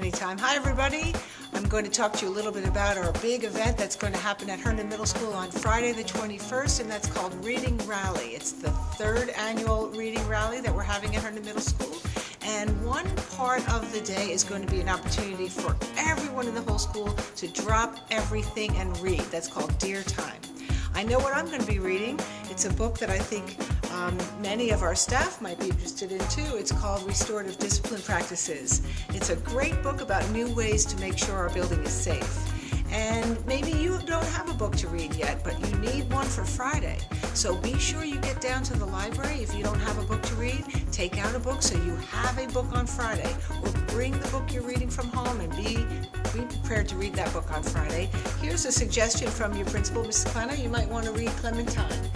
Anytime. Hi, everybody. I'm going to talk to you a little bit about our big event that's going to happen at Herndon Middle School on Friday the 21st, and that's called Reading Rally. It's the third annual Reading Rally that we're having at Herndon Middle School. And one part of the day is going to be an opportunity for everyone in the whole school to drop everything and read. That's called Dear Time. I know what I'm going to be reading. It's a book that I think many of our staff might be interested in too. It's called Restorative Discipline Practices. It's a great book about new ways to make sure our building is safe. And maybe you don't have a book to read yet, but you need one for Friday. So be sure you get down to the library. If you don't have a book to read, take out a book so you have a book on Friday. Or bring the book you're reading from home and be prepared to read that book on Friday. Here's a suggestion from your principal, Mrs. Klena. You might want to read Clementine.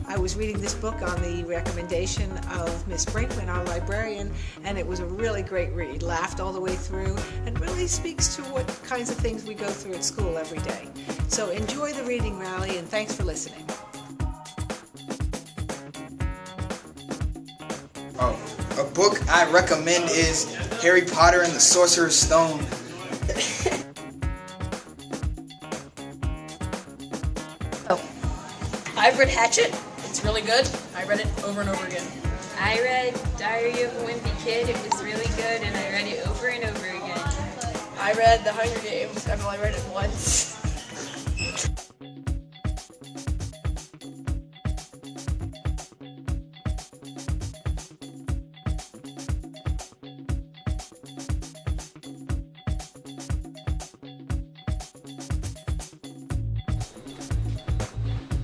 I was reading this book on the recommendation of Miss Brinkman, our librarian, and it was a really great read. Laughed all the way through and really speaks to what kinds of things we go through at school every day. So enjoy the reading rally, and thanks for listening. A book I recommend is Harry Potter and the Sorcerer's Stone. I've read Hatchet. It's really good. I read it over and over again. I read Diary of a Wimpy Kid. It was really good, and I read it over and over again. I read The Hunger Games. I've only read it once.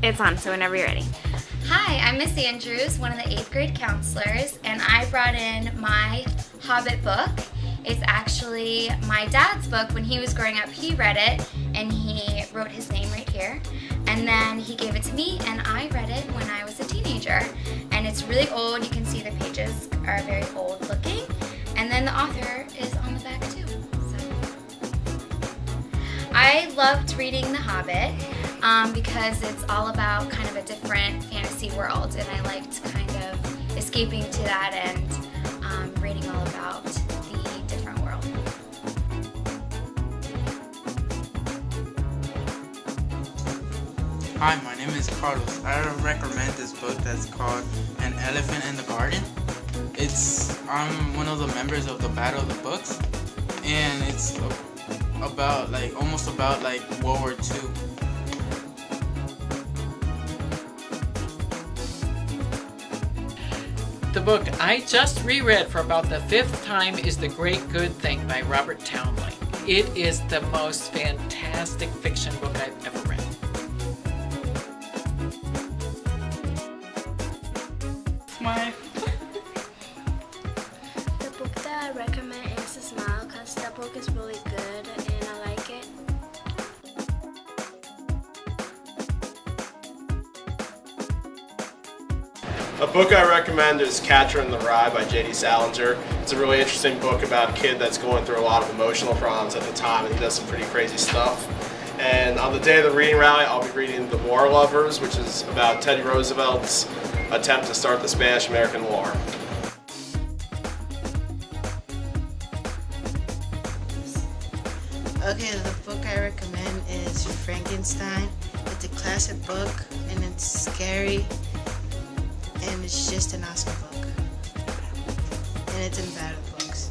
It's on, so whenever you're ready. Hi, I'm Miss Andrews, one of the 8th grade counselors, and I brought in my Hobbit book. It's actually my dad's book. When he was growing up, he read it, and he wrote his name right here. And then he gave it to me, and I read it when I was a teenager. And it's really old. You can see the pages are very old looking. And then the author is on the back too. I loved reading The Hobbit because it's all about kind of a different fantasy world, and I liked kind of escaping to that and reading all about the different world. Hi, my name is Carlos. I recommend this book that's called An Elephant in the Garden. I'm one of the members of the Battle of the Books, and it's about almost about World War II. The book I just reread for about the 5th time is The Great Good Thing by Robert Townley. It is the most fantastic fiction book I've ever read. The book that I recommend is The Smile, because that book is really good and I like it. A book I recommend is Catcher in the Rye by J.D. Salinger. It's a really interesting book about a kid that's going through a lot of emotional problems at the time, and he does some pretty crazy stuff. And on the day of the reading rally, I'll be reading The War Lovers, which is about Teddy Roosevelt's attempt to start the Spanish-American War. Okay, the book I recommend is Frankenstein. It's a classic book, and it's scary, and it's just an awesome book. And it's in Battle Books.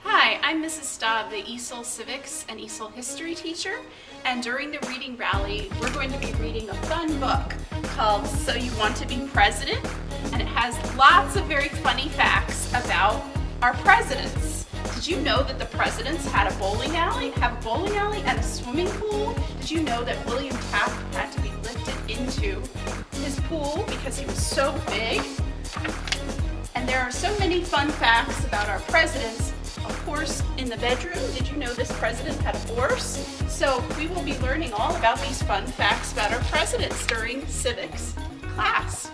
Hi, I'm Mrs. Staub, the ESOL Civics and ESOL History teacher, and during the reading rally, we're going to be reading a fun book called So You Want to Be President, and it has lots of very funny facts about our presidents. Did you know that the presidents have a bowling alley and a swimming pool? Did you know that William Taft had to be lifted into his pool because he was so big? And there are so many fun facts about our presidents. A horse in the bedroom. Did you know this president had a horse? So we will be learning all about these fun facts about our presidents during civics class.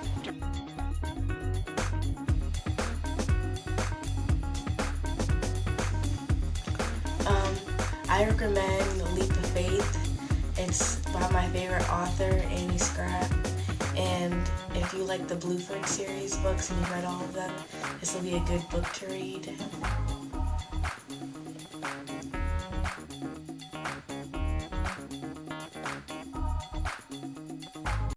I recommend The Leap of Faith. It's by my favorite author, Amy Scrapp. And if you like the Blueford series books and you've read all of them, this will be a good book to read.